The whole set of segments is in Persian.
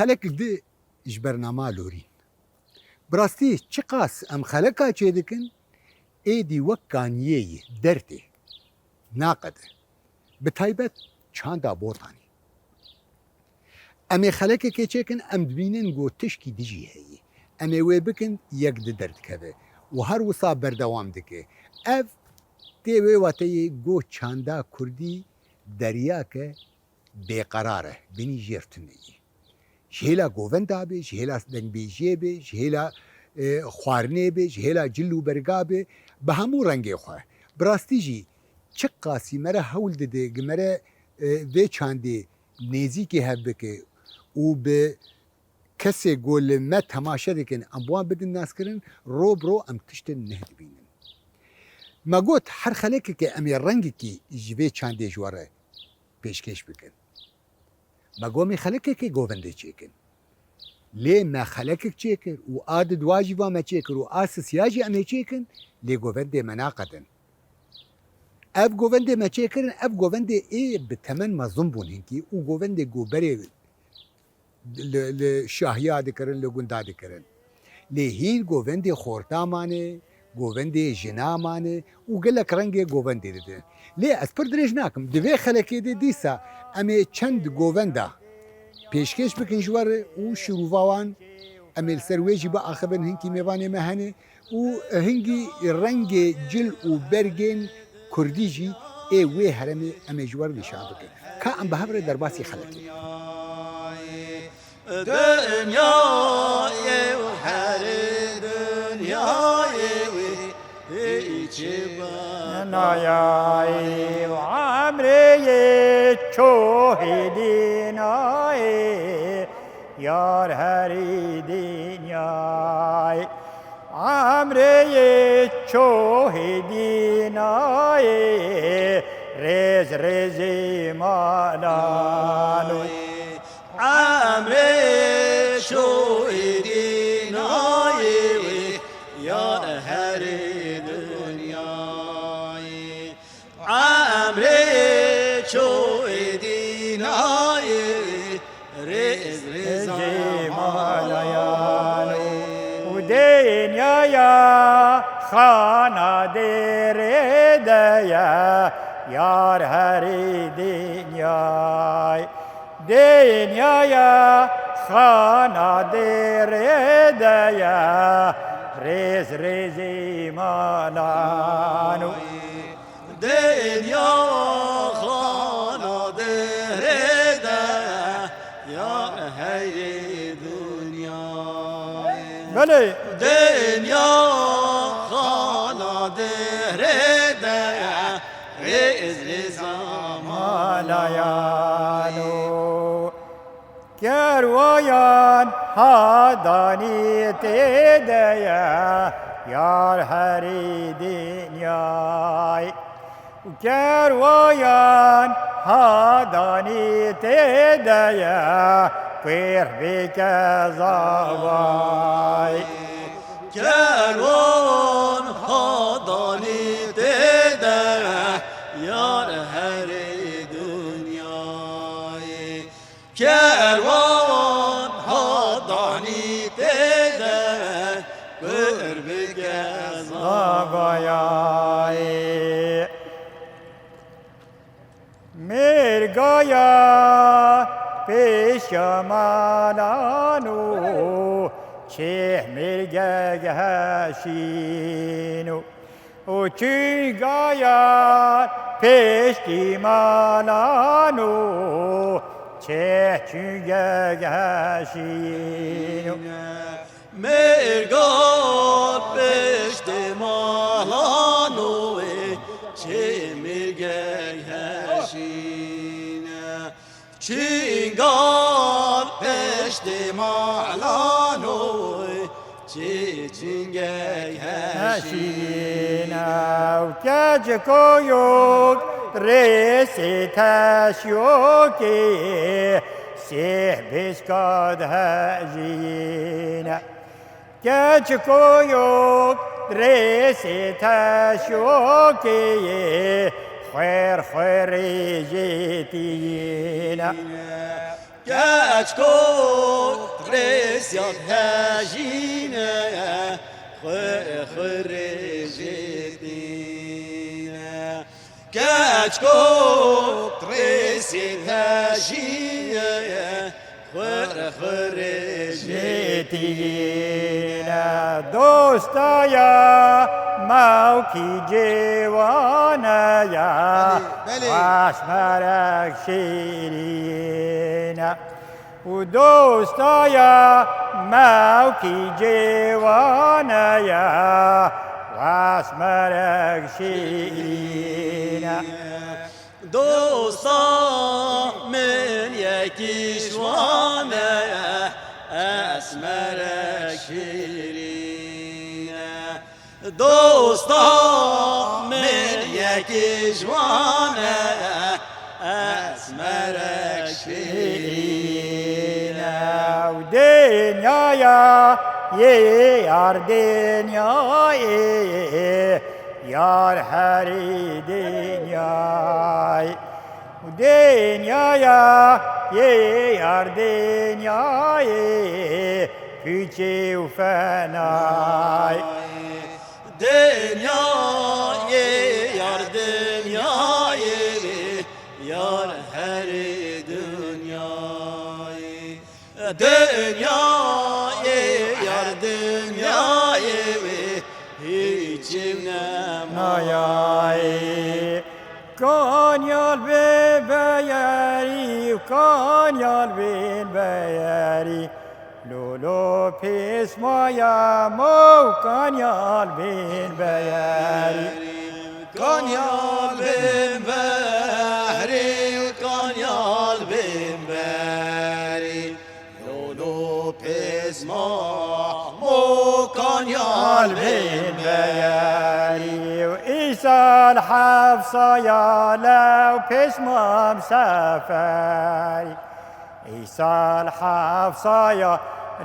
خلق دي اجبرنامه لورين براستي چه قاس ام خلقا چه دکن ایدی وکانیه درته ناقده بتایبت چاندا بوتانی امی خلقه که چکن ام دبینن گو تشکی دیجی هی امی وی بکن یک ده درد کبه و هر وصا بردوام دکه اف تی وی واتی گو چاندا کردی دریا که بیقراره بینی جرتنی جهلا گووندا به جهلا دنگبیجی به جهلا خوارنه به جهلا جلو برگا به همو رنگی خواه براستی جی چه قاسی مره هول دده گمره وی چانده نیزی که هب بکه او به کسی گول ما تماشا دکن امبوان بدن ناس کرن رو برو ام تشتن نهد بینن ما گوت هر خلقه که امی رنگی که جوی چانده جواره پیشکش بکن ما گومی خلقه که گوونده چیکن لی ما خلقه چیکن و عادد واجبا ما چیکن و آس سیاجی امی چیکن لی گوونده مناقدن اف گوونده ما چیکن اف گوونده ای بتمن مظلوم بون هنکی او گوونده گوبره لشاهیا دکرن لگندا دکرن لی هین گوونده خورتا مانه گوونده جنا مانه و گلک رنگ گوونده دیده لی از پر درج ناکم دوی خلقه دی دیسا امی چند گوونده پیشکش بکن جواره و شروفاوان امی سرویجی با آخبن هنگی میوانه مهنه و هنگی رنگ جل و برگن کردیجی ای وی هرمی امی جوار نشان بکن که ام به هبر در باسی خلقه دنیای و هر دنیای نایای و عمری چوهدینای یار هری دنیای عمری چوهدینای رز رزی مالانوی عمری چوهدینای یار هری دنیای عمری چوهدینای رز رزی مالانوی و دنیا خانه دره دیا یار هری دنیای دنیا خانه دره دیا رز رزی مالانو دنیا خانه دره دیا یار هری دنیای بله دنیا خانه دره دیا رز رزی مالایانو کروایان هادانی تدیا یار هری دنیای کروایان هادانی تدیا پیر بکزاوای کروان هادانی تدیا یار هری دنیای کروان هادانی تده بر بگز آگایای مرگایا پیش مالانو چه مرگه گشینو و چی گایا پیشتی مالانو چه چی گشینو مرگار پشت مالانوی چه مرگی هشینه چنگال پشت مالانوی چه چنگی هشینه هشینا و کج کویوک رسی تشیوکی سیح بشکاد هجینا کج کویوک رسی تشیوکی خیر خیر جیتینا گچ کو رسیاد هجینه خور جدینه گچ کو رسیاد هجینه خور جیتینا دوستایا موکی جوانایا بله. واسمرک شیرینا و دوستایا موکی جوانایا واسمرک شیرینا دوستا من یکی شوانه اسمرک شیرینه دوستا من یکی شوانه اسمرک شیرینه و دنیایا یه یار دنیای یار هری دنیای و دنیایا یه یار دنیای پیچه و فنای dünyayı yar dünyayı yar her dünyayı dünyayı yar dünyayı hiç evnem نایای کانیال به بیاری کانیال بین بیاری لولو پیس مایا مو کانیال بین بیاری Kanyal bin behri, kanyal bin behri Yolu pezma, mo kanyal bin behri بیاری و ایسال حفصا یا لو پشمام سفری ایسال حفصا یا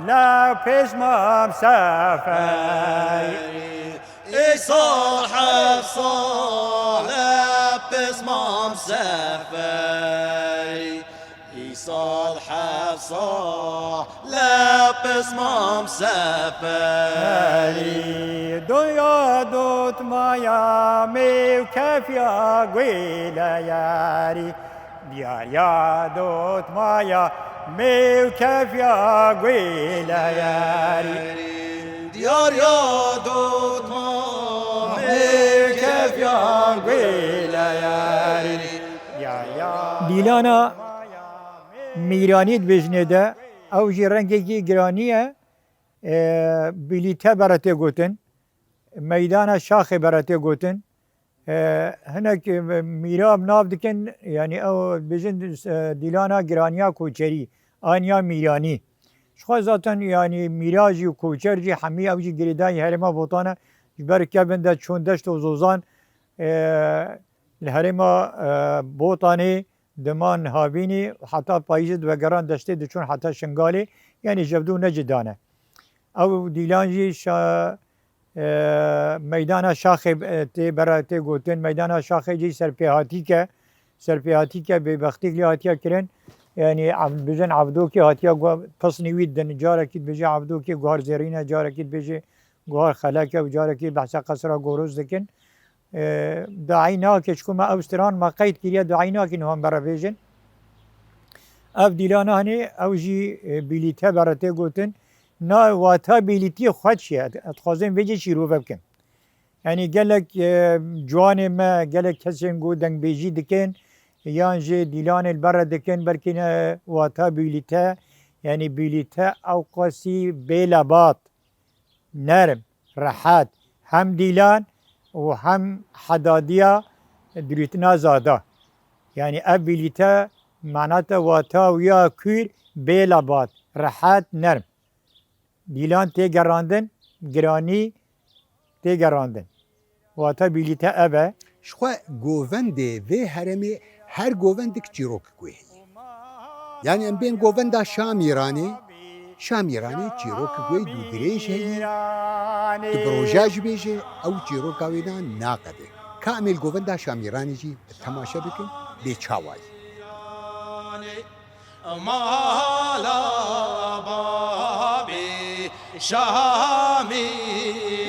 لو پشمام سفری صاحب صالح باسمام سفري صاحب صالح باسمام سفري دنیا دوت مایا میو کفیا گویلا یاری دیار یا دوت مایا میو کفیا گویلا یاری ديار يا دوت ما کف یا گویلا یاری دیلانا میرانیت بجنه ده او جی رنگی گرانیه بلیته براته گوتن میدان شاخ براته گوتن هنک میراب ناف دکن یعنی او بجن دیلانا گرانیا کوچری آنیا میرانی شخوا zaten yani mirajı koçerci hami avcı giridayı herema botana ber kebinde çon deşt o zozan herema botani deman havini hatta payizd ve garan deşte de çon hatta şengali yani jevdu necidane ev dilancı meydana şahı te berate goten meydana şahı ci serpihati ke bebextikli hatiya kiren yani بجن عبدو کی هاتیا گو پس نوید دن جاره کی بجی عبدو کی گوهر زرینه جاره کی بجی گوهر خلاکه و جاره کی بحث قصرا گوروز دکن دعینا که شکوما اوستران ما قید کریه دعینا که نهم برا بیجن اف دیلانا هنی او جی بیلیته براته گوتن نا واتا بیلیتی خود شیه اتخوازم ویجی چی رو بکن yani gelek جوان ما gelek کسین گو دنگ بیجی دکن یانجی دیلان البر دکن برکن واتا بیلیته یعنی بیلیته او قاسی بیلابات نرم راحت هم دیلان و هم حدادیا دریتنا زاده یعنی ابیلیته معناته واتا و یا کور بیلا باد راحت نرم دیلان تیگراندن گرانی تیگراندن واتا بیلیته ابه شخوا گوونده و هرمی هر گووندک چیروک گوی یعنی ام بین گووندا شام ایرانی چیروک گوی دو دریش هی تو بروژاج بیجه او چیروک آوینا ناقده کامل گووندا شام ایرانی جی تماشا بکن به چاوای مالا بابی شامی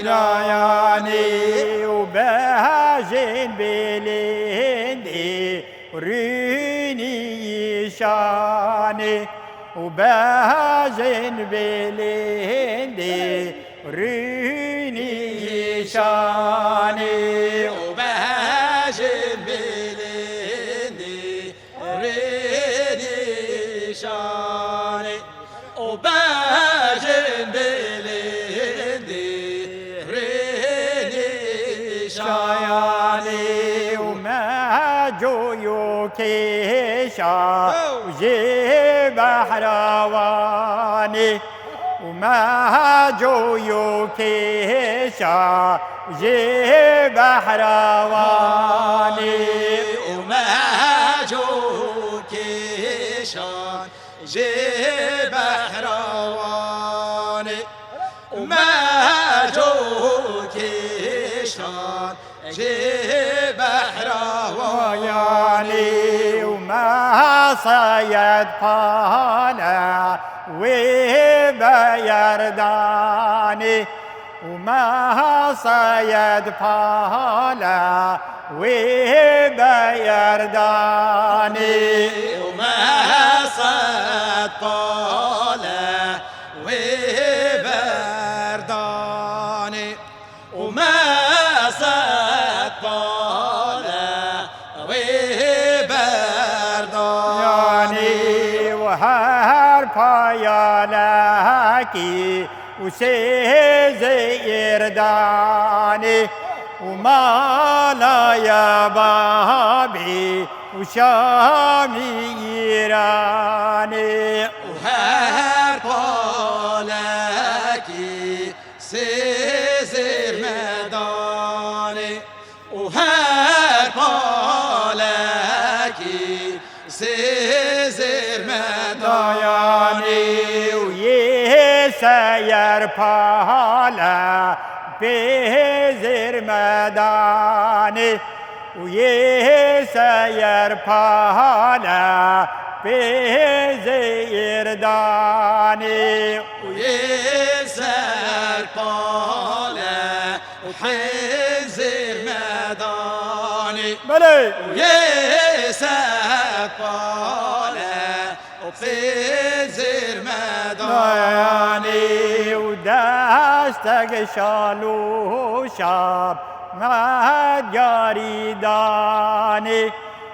رایانی و بهجن بلندی رینی شانی و بهجن بلندی رینی شانی وبهجن بلندي ريني شاني وبهجن بلندي ريني شاني شایانی و ما جویو کشا جی بحروانی و ما جویو کشا جی بحروانی وما جوكيشان جيب حرواني وما جوكيشان جيب حرواني وياني وما صيد فانا وبيرداني وما صيد فانا وبيرداني وما صد طالع وبرداني وما صد طالع وبرداني يعني وهر بايالكي وسيزيرداني وما لا يا بابي وشامي إيراني وهر بالكي سيزر مداني وهر بالكي سيزر مداني داياني ويسير بالا بزر مداني ويسير بالا بزر داني ويسر بالا وحزر مداني بلي ويسر بالا وحزر مداني داني ودستك شالو شاب ما جاري داني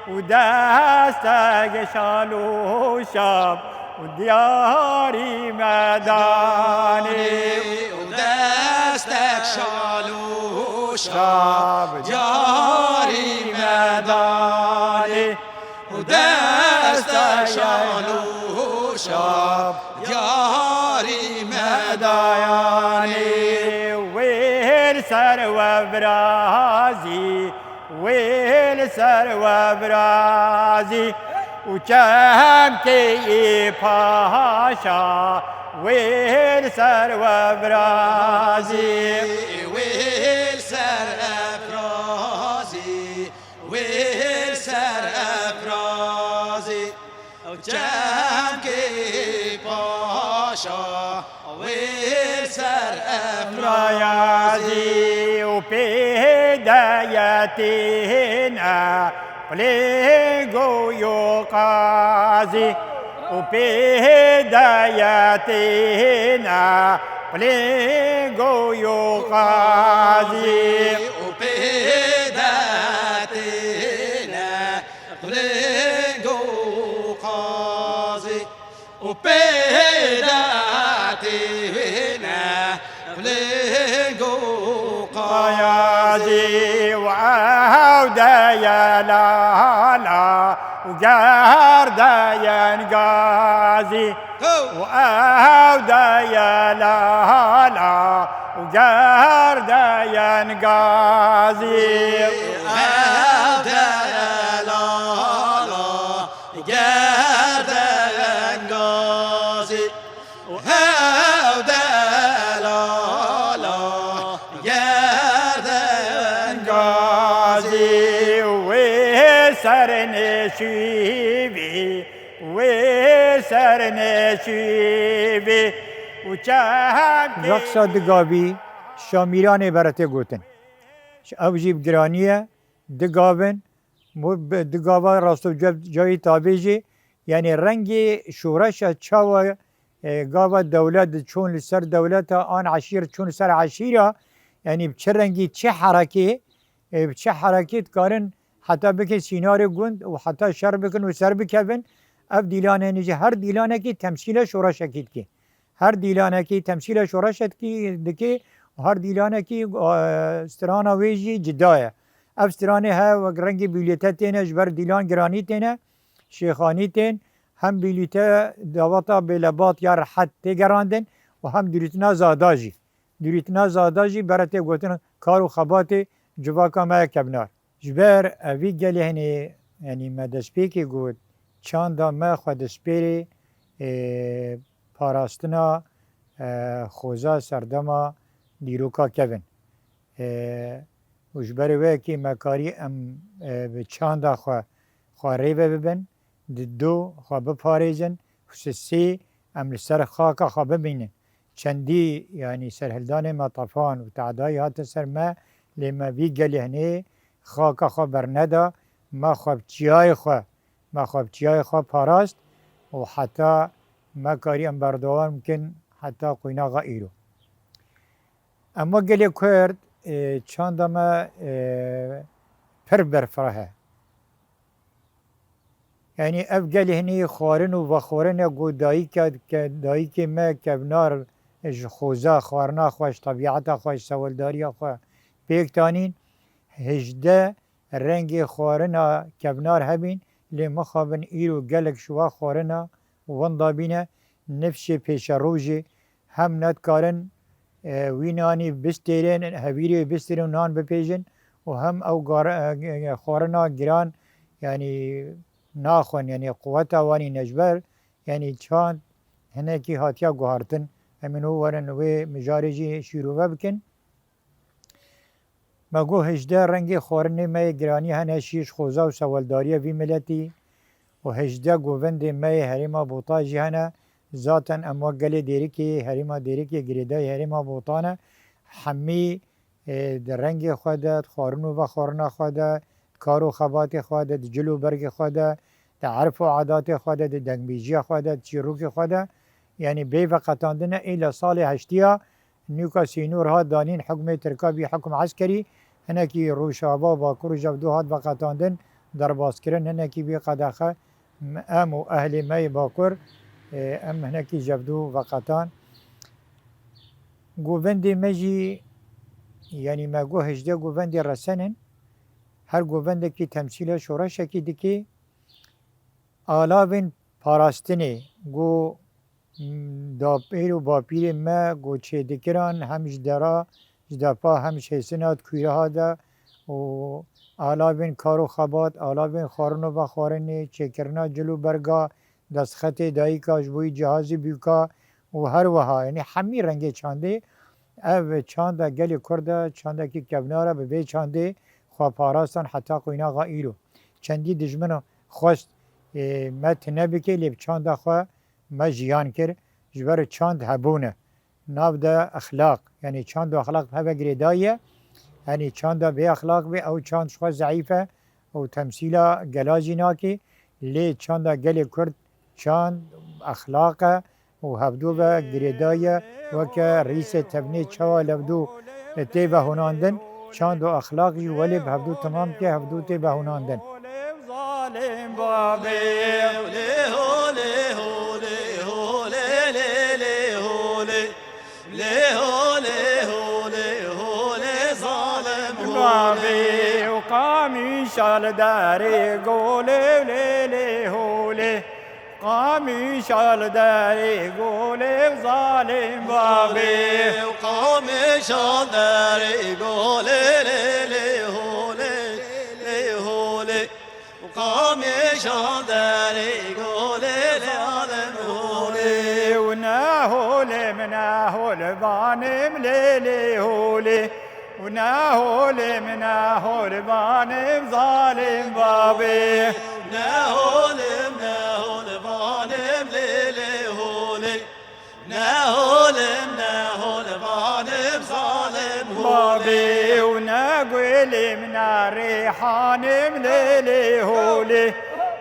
ودستك شالو شاب ودياري مداني ودستك شالو شاب جاري مداني ودستك شالو شاب جاري مداني ويلسر وبرازي ويلسر وبرازي وكم كي باشا ويلسر وبرازي ويلسر أفرازي ويلسر أفرازي وجامكي باشا ويلسر رياضي وبدايتنا بليغو يقازي وبدايتنا بليغو يقازي وبداتنا بليغو قازي وبداتنا قلنگو قيازي وعودة يا لالا وقرد ينقازي وعودة يا لالا وقرد ينقازي سرنشيبي وسرنشيبي وچهك رقصة دقابي شاميران برته گوتن او جيب گرانيه دقابن دقابا راستو جاي تابيجي يعني رنگي شورشا چاوا قابا دولت چون لسر دولتا آن عشير چون سر عشيرة يعني بچه رنگي چه حركي بچه حركت كارن حتی بکن سینار گند و حتی شر بکن و سر بکن اف دیلانه نیجه هر دیلانه کی تمثیل شورا شکید کی هر دیلانه کی تمثیل شورا شکید کی و هر دیلانه کی استرانا ویجی جدایه اف استرانه ها و رنگ بیلیته تینه جبر دیلان گرانی تینه شیخانی تین هم بیلیته دواتا بلبات یا راحت تگراندن و هم دیریتنا زاداجی برای گوتن کار و خبات جواکا ما کبنار جبر اوی گلی هنی یعنی ما دسپیکی گود چاندا ما خود دسپیری پاراستنا خوزا سردما دیروکا کبن و جبر وی که مکاری ام به چاندا خوا ریوه ببن دو خوا بپاریزن و سی ام لسر خاکا خوا ببینن چندی یعنی سرهلدان مطافان و تعدای هات سر ما لما وی گلی هنی خاکا خوا برندا ما خواب چیای خوا پاراست و حتی ما کاری ام بردوان ممکن حتی قوینا غایرو اما گلی کرد چند ما پر برفره یعنی اف گلی هنی خوارن و بخورن گو دایی که ما کبنار خوزا خوارنا خواش طبیعتا خواش سوالداری خوا پیکتانین هجده رنگ خوارنا کبنار هبین لی مخابن ایرو گلک شوا خوارنا وندا بینه نفش پیش روژی هم ندکارن وینانی بستیرین هویری بستیرین نان بپیجن و هم او خوارنا گران یعنی ناخون یعنی قوت وانی نجبر یعنی چاند هنه کی هاتیا گوهارتن همینو ورن و مجارجی شیروه بکن مگو هجده رنگ خورنه می گرانی هنه شیش خوزا و سوالداری وی ملتی و هجده گووند می هریما بوطاجی هنه ذاتن اما گلی دیری که هریما دیری که گریده هریما بوطانه همی در رنگ خودت خورنو و خورنا خودت کارو خبات خودت جلو برگ خودت در عرف و عادات خودت دنگبیجی خودت چیروک خودت یعنی بی وقتاندن ایلا سال هشتیا نیوکا سینور ها دانین حکم ترکابی حکم عسکری هنکی روشابا باکر و جبدو هات وقتاندن در باز کرن هنکی بی قداخه ام و اهل می باکر ام هنکی جبدو وقتان گووندی مجی یعنی مگو هجده گووندی رسنن هر گوونده که تمثیل شورا شکی دکی آلاوین پاراستنی گو داپیر و باپیر ما گو چه دکران همش درا جدپا همش حسنات کویره ها ده و آلاوین کارو خبات آلاوین خارنو و خارنی چکرنا جلو برگا دستخط دایی کاش بوی جهازی بیوکا و هر وها یعنی همی رنگ چانده او چانده گلی کرده چانده که کبناره به بی چانده خواه پاراستان حتی قوینا غایرو چندی دجمنو خواست ما تنبی که لیب چانده خواه ما جیان کر جبر چاند هبونه ناو ده اخلاق یعنی چاند و اخلاق هوا گریدایه یعنی چاند به اخلاق به او چاند شخص ضعیفه او تمثیلا گلاجی ناکی لی چاند گلی کرد چاند اخلاقه و هبدو به گریدایه وکه ریس تبنی چوا لبدو تیبه هناندن چاند و اخلاقی ولی به هبدو تمام که هبدو تیبه هناندن ظالم بابی le قامی شال داری گوله لیلی هوله قامی شال داری گوله ظالم بابی وقام شاندر يقول لي هولي لي هولي وقام شاندر يقول لي هولي وناهول مناهول بانم ليلي هولي وناهول مناهول بانم ظالم بابي نهول نهول بانم ليلي هولي نهول نهول بانم ظالم هولي بابي وناقول من ريحان ليلي هولي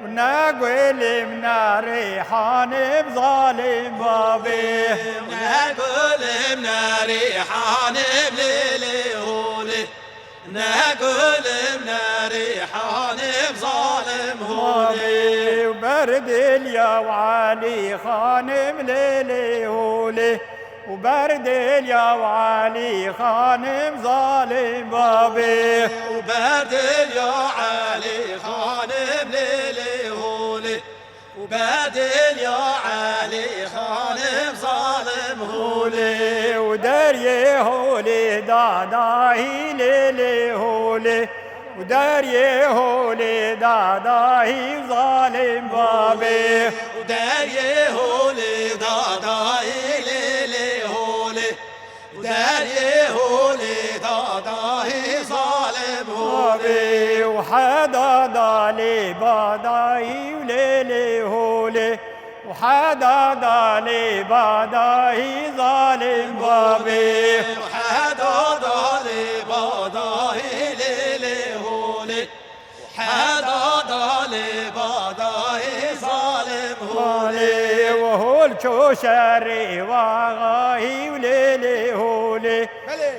وناقول من ريحان ظالم بابي نقول من ريحان بليلي هولي نقول من ريحان بظالم هولي بابي وبرد اليا وعلي خانم ليلي هولي وبرد اليا وعلي خانم ظالم بابي وبرد يا علي خان بليلي هولي وبرد يا علي خان بظالم هولي هولي ودري هولي داداهي ليلي هولي ودري هولي داداهي ظالم بابي وداري هولي داداي ليلي هولي وداري هولي داداي ظالم هولي بابي وحدا دالي باداهي وليلي هولي وحدا دالي باداهي ظالم بابي وحدا دالي باداي ليلي هولي حدا دالي باداي ظالم هولي هولي وهول شو شاري واغاهي وليلي هولي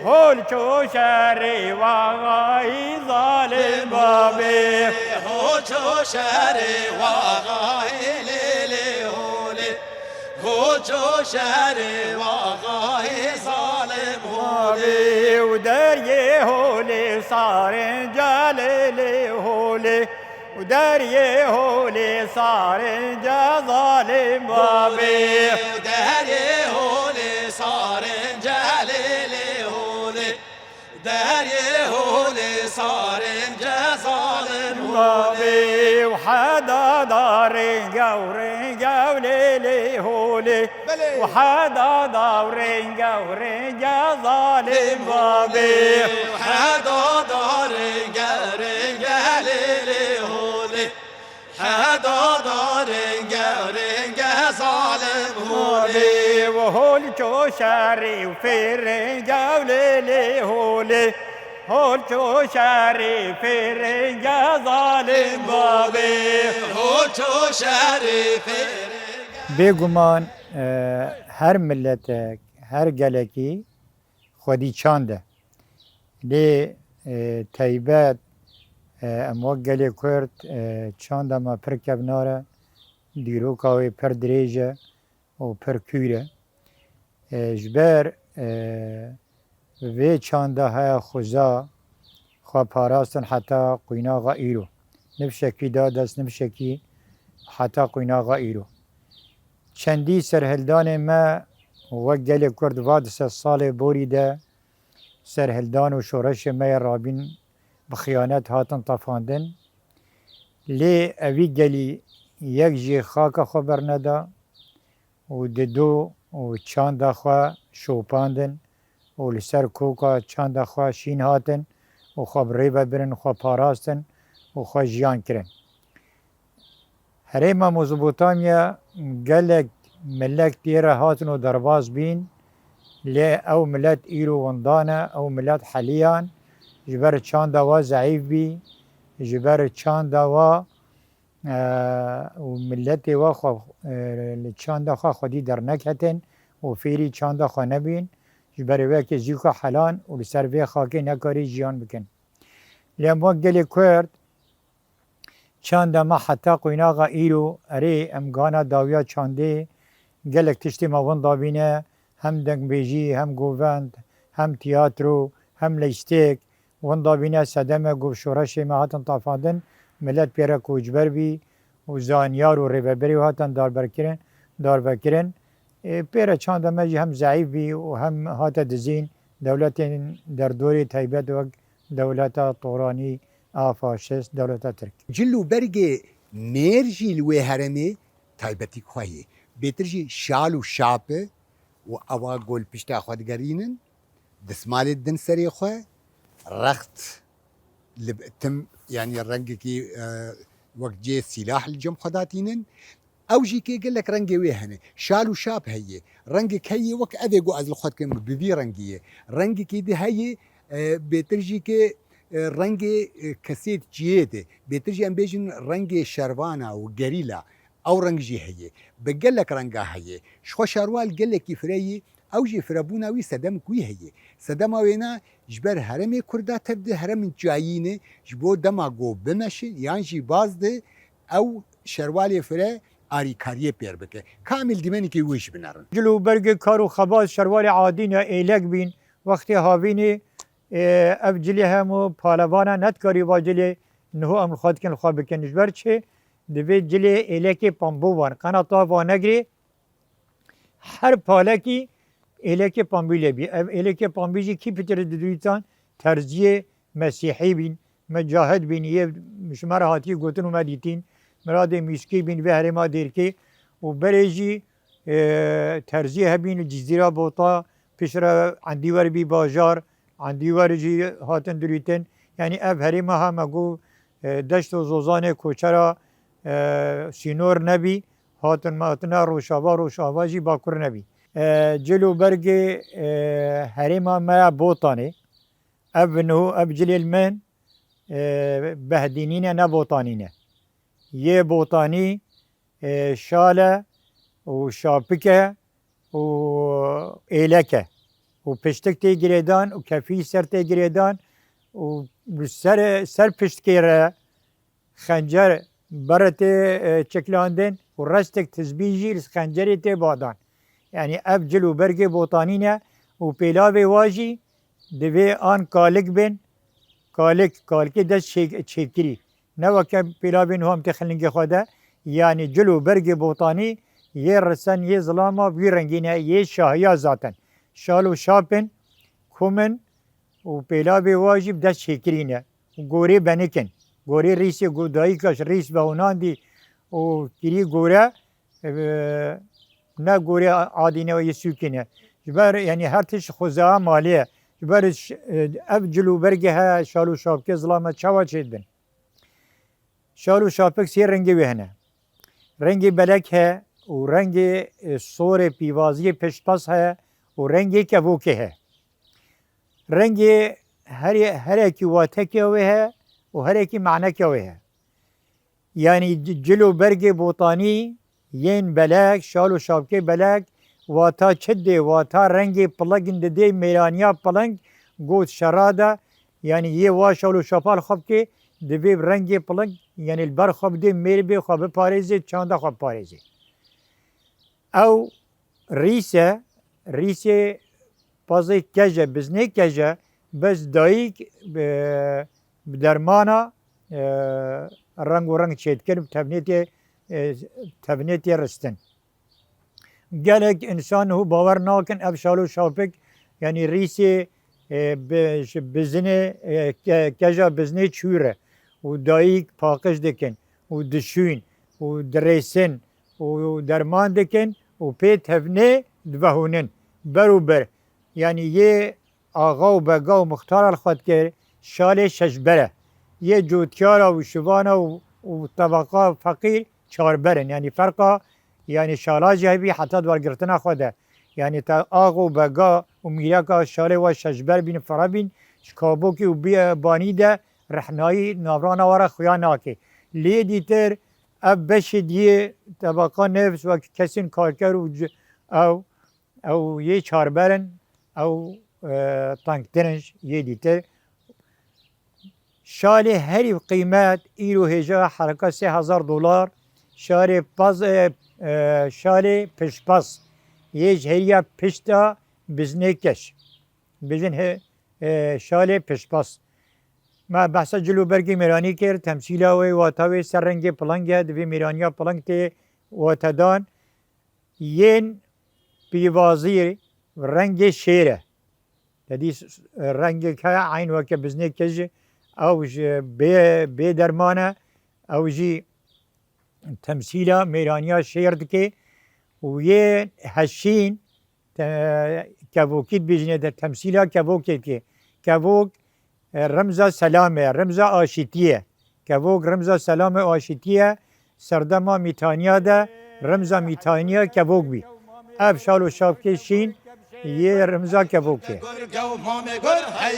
هول شو شاري واغاهي ظالم بابي هوجو شاري وغاي ليلي هولي هوجو شاري وغاي ظالم هولي بابي ودري هولي صار جالي هولي ودري هولي صار جا ظالم بابي داري هولي صار جالي هولي داري هولي صار ظالم هولي بابي وحدا دارين قورين قولي هولي وحدا دارين قورين ظالم بابي حدا دار رنجا ليلي هولي حدا دار رنجا ظالم هولي هولي وهول شو شاري وفيرين قولي هولي هول شو شاري فيرين ظالم بابي هوچو شریف بێگومان هەر ملەتێک هەر گەلێکی خودی چاندە لێ تایبەت ئەم وەک گەلێ کورد چاندەمە پڕ کەبنارە دیرۆکاوی پڕ درێژە و پڕ کوورە ji ber vê çanda heye xuza xwe parastin heta qînaxa îro nifşekî da dest nifşekî heta qînaxa îro çendî serhildanê me wek gelê Kurd va di sed salê borî de serhildan û şoreşê me ya rabîn bi xıyanet hatin tefandin lê evî gelî yek jî xaka xwe berneda û di do û çanda xwe şopandin û li ser koka çanda xwe şîn hatin û xwe bi rê ve birin xwe parastin û xwe jiyan kirin. Herêma Mezopotamya gelek millet dê re hatin û derbas bîn lê ew millet îro windan e ew millet heliyan ji ber çanda we zeîf bî ji ber çanda we û milletê we li çanda xwe xwedî derneketin û fêrî çanda xwe nebîn ji berê wekî zîka helan û li ser vê xakê nekarî jiyan bikin. Lê em wek gelê Kurd çanda me heta qînaxa îro erê em gana dawiya çandê gelek tiştê me winda bîne hem dengbêjî hem govend hem tiyatro hem leystêk وندا بینه صدمه گو شورش ما هاتن طافاندن ملت پیرا کوچبر بی و زانیار و ریبری و هاتن دار بکرن پیرا چند مجی هم ضعیف بی و هم هات دزین دولت در دوری تایبت و دولت طورانی آفاشست دولت ترک جلو برگ نرجی لوی هرمه تایبتی خواهی بهترجی شال و شاپه و اوا گل پشتا خودگرینن دسمال دن سری خواه رخت تم يعني الرنج كي وقت جي سلاح الجم خداتينن او جي كي قال لك رنجي ويهنه شالو شاب هي رنجك هي وك اذي جو از الخد كم ببي رنجيه رنجي كي دي هي بترجي كي رنجي كسيت جيده بترجي ام بيجن رنجي شروانا وجريلا او رنجي هي بقال لك رنجا هي شخو شروال قال لك يفري او جي فرابونا وي سدم كوي هي سدم وينا جبر هرم كردا تبدي هرم جايينه جبو دما جو بمشي يعني جي بازده او شروال فره آری کاریه پیر بکه کامل دیمنی که ویش بنارن جلو برگ کارو خباز شروال عادین ایلک بین وقتی هاوینی اف جلی همو پالوانا نت کاری با جلی نهو امر خود کن خواب بکنش بر چه دوی جلی ایلک پامبو وان قناطا وانگری هر پالکی ایلک پامبی لبی اف ایلک پامبی جی کی پتر دویتان ترزیه مسیحی بین مجاهد بین یه مشمار هاتی گوتن و مدیتین مراد میسکی بین و هرما دیر که و برژی ترزیه بین جزیره بوتا پیشرا عندیور بی بازار عندیور جی هاتن دریتن یعنی اف هرما هم گو دشت و زوزان کوچرا سینور نبی هاتن ماتنا روشاوا جی باکور نبی جلو برگ هرما ما بوتانه اف نو اف جلیل من بهدینینه نبوتانینه یه بوتانی شاله و شاپکه و ایلکه و پشتک تی گریدان و کفی سر تی گریدان و سر پشتکی را خنجر برت چکلاندن و رستک تزبیجی خنجری تی بادان یعنی اف جلو برگ بوتانینه و پیلاوی واجی دوی آن کالک بین کالکی دست چکری نه وکه پیلابین هم تخلنگ خوده یعنی جلو برگ بوتانی یه رسن یه ظلامه وی رنگینه یه شاهیا ذاتن شال و شاپن کومن و پیلابی واجب دست شکرینه و گوری بنکن گوری ریس گودایی کش ریس به اونان دی و کری گوره نه گوری عادینه و یه سوکنه جبر یعنی هر تش خوزه مالیه جبر اف جلو برگ ها شال و شاپک ظلامه چوا چید بن شال و شاپک سی رنگی وهنه رنگی بلک ہے و رنگی سور پیوازی پشپاس ہے و رنگی کبوکه ہے رنگی هر اکی واته که ہوئے ہے و هر اکی معنی که ہوئے ہے یعنی جلو برگ بوتانی ین بلک شال و شاپک بلک واتا چده واتا رنگی پلنگ ده میرانیا پلنگ گوت شراده یعنی یه وا شال و شاپال خوب که دوی رنگی پلنگ یعنی البر خواب دی میری بی خواب پاریزی چانده خواب پاریزی او ریسه پازی کجه بزنی کجه بس دایی درمانا رنگ و رنگ چید کرد تبنیتی رستن گلک انسان هو باور ناکن اف شالو شاپک یعنی ریسه بزنی کجه بزنی چوره و دایک پاکش دکن و دشوین و درسن و درمان دکن و پیت هفنه دوهونن بروبر یعنی یه آقا و بگا و مختار خود که شال ششبره یه جوتکارا و شوانا و طبقه فقیر چاربرن یعنی فرقا یعنی شالا جهبی حتی دورگرتنا خوده یعنی تا آقا و بگا و میراکا شال و ششبر بین فرابین شکابوکی و بی بانی ده رحنایی ناوران وارا خویا ناکه لی دیتر اب بشه دیه طبقه نفس و کسین کارکر او یه چاربرن او تانکترنش یه دیتر شال هری قیمت ایرو هجا حرکت $3000 شال پشپاس یه هریا پشتا بزنه کش بزن شال پشپاس ما بحث جلو برگی میرانی کرد تمثیلا و واتاوی سر رنگ پلنگ دوی میرانیا پلنگ تی واتدان ین پیوازی رنگ شیره تدی رنگ که عین وکه بزنی کج او به درمانه او جی تمثیلا میرانیا شیر دکی و یه هشین كابوكيت بيجني در تمثيلها كابوكيت كي كابوك رمز سلامة رمز آشتية كابوك رمز سلامة آشتية سردما ميتانيا ده رمز ميتانيا كابوك بي اب شالو شابكي شين يه رمزا كابوكي گرگه و مامه گر هی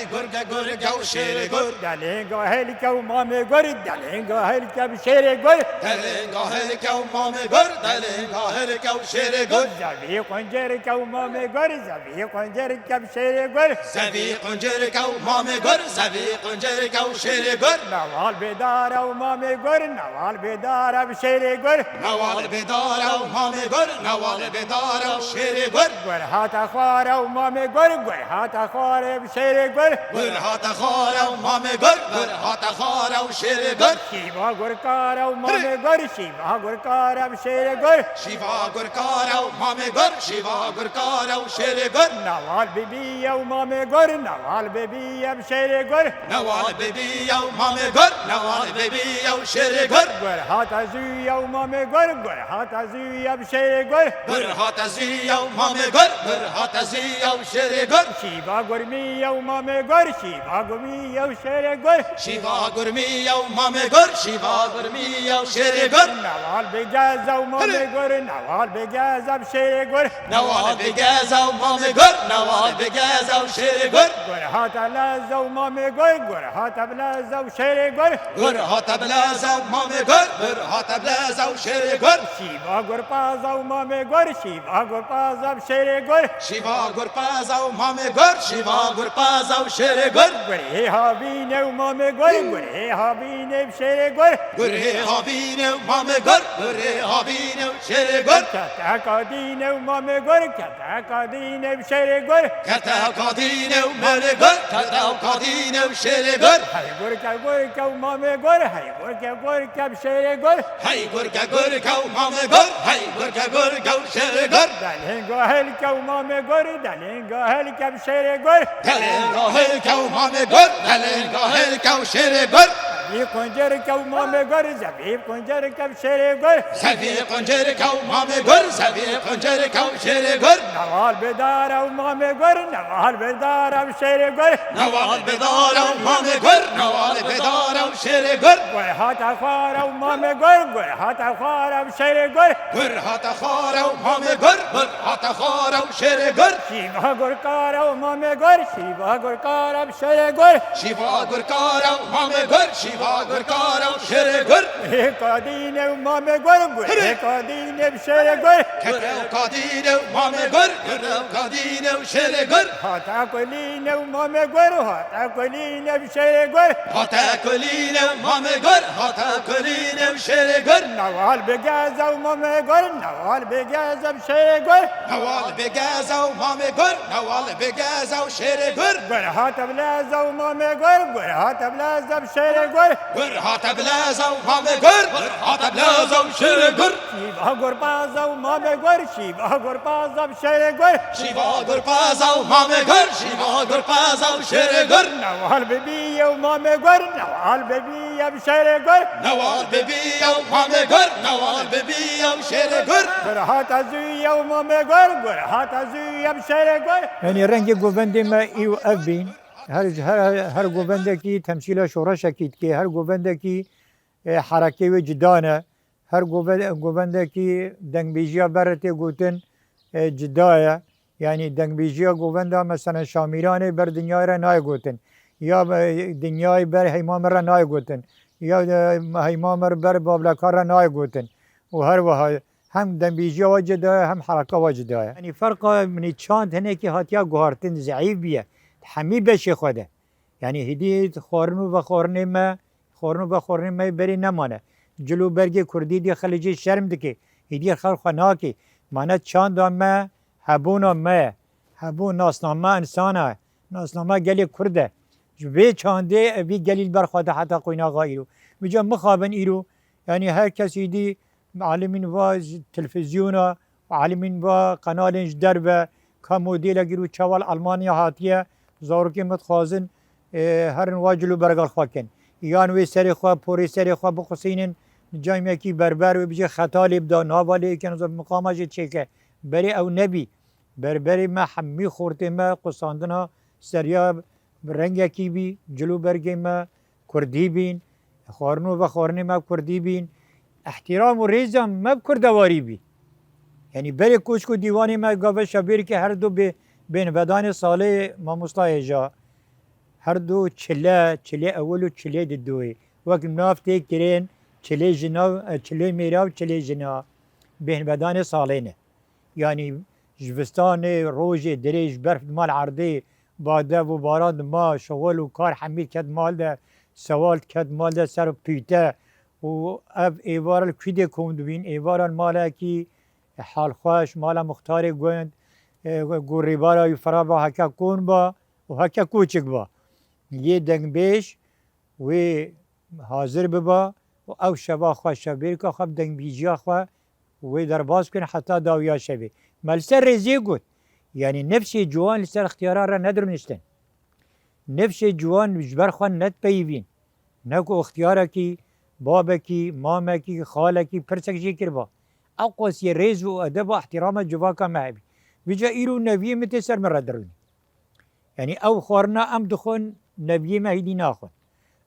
گرگه و شیر گر دلنگا هلكا ومامي گر دلنگا هلكا بشيري گر دلنگا هلکه و مامه گر دلنگا هلکه و شیر گر زبي قنجركا ومامي گر زبي قنجركا بشيري گر زوی قنجرکه و مامه گر زوی قنجرکه و شیر گر نوال بدارا ومامي گر نوال بدارا بشيري گر نوال بداره و مامه گر نوال بداره و شیر گر گر هاتا خوارا ومامي گر گر هاتا خوارا بشيري گر گر هات خاره و مامه گر گر هات خاره و شیر گر شيبا گر كارا ومامي گر شيبا گر كارا بشيري گر شیوا گر کاره و مامه گر شیوا گر کاره و شیر گر نوال ببيا ومامي گر نوال ببيا بشيري گر نوال ببی و مامه گر نوال ببی و شیر گر گر هاتا زويا ومامي گر گر هاتا زويا بشيري گر گر هات زی و مامه گر گر هات زی و شیر گر شيبا گر ميا ومامي گر شيبا گر ميا وشيري گر شیوا گرمی و مامه گر شیوا گرمی و شیر گر نوال بجازا ومامي گر نوال بجازا بشيري گر نوال بگز و مامه گر نوال بگز و شیر گر گر هاتا لازا ومامي گر گر هاتا بلازا وشيري گر گر هات بلاز و مامه گر گر هات بلاز و شیر گر شيبا گر پازا ومامي گر شيبا گر پازا بشيري گر شیوا گر پاز و مامه گر شیوا گر پاز و شیر گر گر هي هابينه ومامي گر گر هي هابينه بشيري گر گر هابینه و مامه گر گر هابینه و شیر گر كتاكادينه ومامي گر كتاكادينه بشيري گر کتا کادینه و مامه گر کتا کادینه و شیر گر هاي گر ومامي گر هاي گر بشيري گر هی گر و مامه گر هی گر و شیر گر دلنگا هلكا ومامي گر دلنگا هلكا بشيري گر دلنگا هلکه و مامه گر دلنگا هلکه و شیر گر زبيب قنجركا ومامي گر زبيب قنجركا بشيري گر زوی قنجرکه و مامه گر زوی قنجرکه و شیر گر نوال بدارا ومامي گر نوال بدارا بشيري گر نوال بداره و مامه گر نوال بداره و شیر گر گر هاتا خوارا ومامي گر گر هاتا خوارا بشيري گر گر هات خاره و مامه گر گر هات خاره و شیر گر شيبا گر كارا ومامي گر شيبا گر كارا بشيري گر شیوا گر کاره و مامه گر شیوا گر کاره و شیر گر هيكادينه ومامي گر گر هيكادينه بشيري گر کتا کادینه و مامه گر کتا کادینه و شیر گر هاتا كلينه ومامي گر هاتا كلينه بشيري گر هات کلینه و مامه گر هات کلینه و شیر گر نوال بجازا ومامي گر نوال بجازا بشيري گر نوال بگازه و مامه گر نوال بگازه و شیر گر گر هاتا بلازا ومامي گر گر هاتا بلازا بشيري گر گر هات بلازه و مامه گر گر هات بلازه و شیر گر شيبا گر بازا ومامي گر شيبا گر بازا بشيري گر شیوا گر پازه و مامه گر شیوا گر پازه و شیر گر نوال ببيا ومامي گر نوال ببيا بشيري گر نوال ببی و مامه گر نوال ببی و شیر گر گر هاتا زويا ومامي گر گر هاتا زويا بشيري گر يعني رنگ گوبند ما ایو ابین هر گوبند کی تمثیل شورش کیت که هر گوبند کی حرکه و جدانه هر گوبند کی دنگ بیجیا برته گوتن جدایه یعنی دنگ بیجیا گوبند مثلا شامیران بر دنیا را نای گوتن یا دنیای بر حیمام را نای گوتن یا حیمام بر بابلکار را نای گوتن و هر وها هم دنبیجی وجده هم حرکه وجده یعنی فرق من چاند هنه که هاتیا گوهرتن ضعیف بیه حمی بشه خوده یعنی هدی خورنو و خورنه ما بری نمانه جلو برگی کردی دی خلیجی شرم دکی هدی خلق ناکی مانه چاند ما هبون ناسنامه انسانه ناسنامه گلی کرده به چانده بی گلیل برخواد حتی قوینا غایرو بجا مخابن ایرو یعنی هر کسی دی عالمین و تلفزیونا عالمین و قنالنج دربه که مدل گیرو چوال آلمانیا هاتیه زارکی متخازن هرن واجلو برگال خواکن یان وی سری خواه پوری سری خواه بقصینن جایمه کی بربر و بجه خطا لیبدا ناوالی کن از مقامش چکه بری او نبی بربری ما حمی خورته ما قصاندنا سریا رنگ کی بی جلو برگی ما کردی بین خورنو و خورنی ما کردی بین احترام و ریزم ما کردواری بی یعنی بری کوچ کو دیوانی ما گاوه شبیر که هر دو بین بدان ساله ما مصطفی جا هر دو چله اول و چله دوی وقت نافته کرین چله جنا چله میرا و چله جنا بین بدان سالینه یعنی جوستان روز دریج برف مال عرضی باده و باران ما شغل و کار حمید کد مال ده سوال کد مال ده سر پیته و اف ایوارل کیده کند بین ایوارل مالا کی حال خوش مالا مختار گویند گوری بارای فرا با حکا کون با و حکا کوچک با یه دنگ بیش و حاضر ببا و او شبا خواه شبیر که خب دنگ بیجیا خواه و در باز کن حتی داویا شبی ملسر رزی گود یعنی نفس جوان لسر اختیارا را ندرونستن نفس جوان جبر خواه ند پیوین نکو اختیارا کی بابا کی ماما کی خاله کی پرسک جی کربا او قوسی ریز و ادب و احترام جواکا معبی بجا ایرو نویه متی سر مرا درونی یعنی او خورنا ام دخون نویه ما هیدی ناخون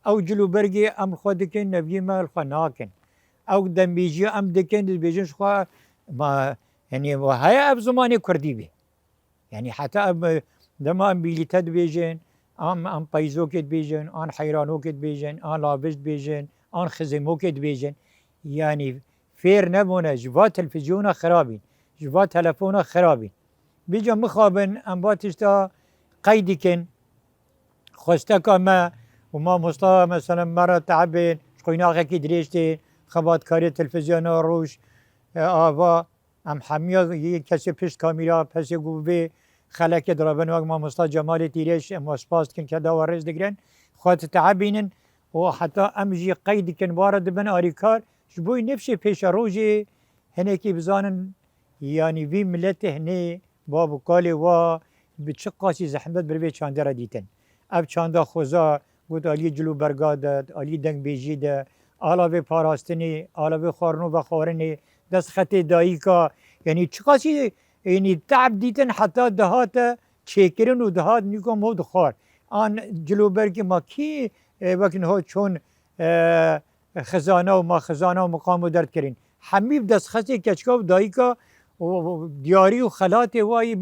او جلو برگی ام خود دکن نویه ما الخوا ناکن او دنبیجی ام دکن بیجنش خوا ما یعنی وهاي اب زماني كردي بي يعني حتى اب دما ام بيليتد بيجن ام بايزوكت بيجن ان حيرانوكت بيجن ان لابشت بيجن ان خزموكت بيجن يعني فير نبونه جوا تلفزيون خرابين جوا تلفون خرابين بيجا مخابن ام باتشتا قيدكن خوستكا ما وما مصطفى مثلا مرة تعبين شقينا كي دريشتي خبات كاري تلفزيون روش آوا ام حمیا یک کسی پشت کامیرا پس گوبه خلک درابن و ما مصطفی جمال تیرش ام اسپاست کن که داورز دگرن خاطر تعبینن و حتی ام جی قید کن وارد بن آریکار شبوی نفس پیش روزی هنه کی بزانن یعنی وی ملت هنه باب کالی و به چه قاسی زحمت بر چانده را دیتن اب چانده خوزا بود علی جلو برگادد علی دنگ بیجی ده علاوه پاراستنی علاوه خورنو و خورنی دست خط دایی که یعنی چقاسی یعنی تعب دیتن حتی دهات چیکرن و دهات نیکو مود خور آن جلو برگی ما کی وقتی ها چون خزانه و ما خزانه و مقام درد کرین حمیب دست خط کچکا و دایی که و دیاری و خلات وای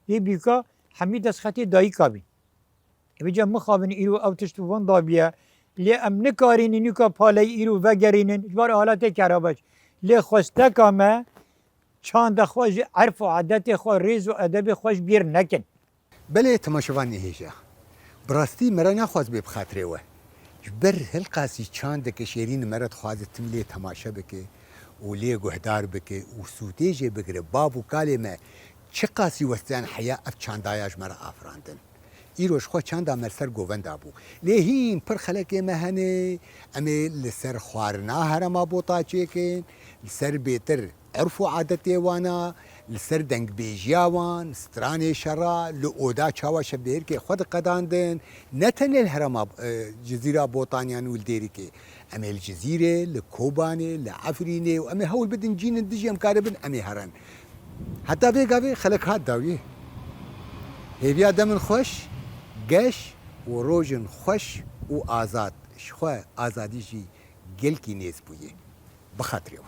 یه بیکا حمید دست خط دایی که بین بجا مخابن ایرو او تشتوان دابیه لی ام نکارین نیکا پالی ایرو وگرینن جبار حالت کرابش لی خوسته کامه چند خوش عرف و عادت خوش ریز و ادب خوش بیر نکن بله تماشوان هیجا براستی مرا نخواست به بخاطره و بر هل قاسی چند که شیرین مرد خواست لی تماشا بکه و لی گهدار بکه و سوتیجه بگره باب و کالمه چه قاسی وستان حیا اف چندایاش مرا آفراندن ایروش خو چند مرسر گووند ابو لهین پر خلک مهنه امی لسر خوارنا هرما بوتا چیکن لسر بیتر عرف و عادت وانا لسر دنگ بیجیاوان ستران شرا لودا چاوا شبیر که خود قداندن نتن الهرما جزیره بوتانیان ولدیری که امی الجزیره لکوبانه لعفرینه و امی هول بدن جین دجی امکاربن امی هرن حتی بیگاوی خلک هات داویه هیویا دمن خوش گش و روژن خوش و آزاد شخوا آزادی جی گل کی نیز بویه بخاطری و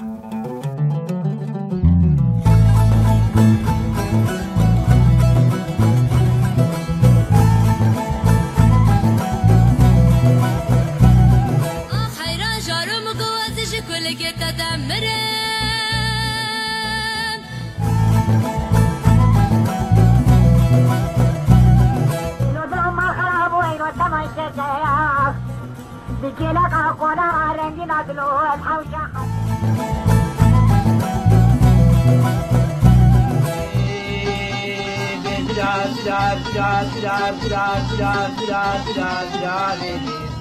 حیران جارم گوازش کل که تدمره بكلك أقونا رنجنا دلوت حوشا بدعة tira tira tira tira tira tira tira tira tira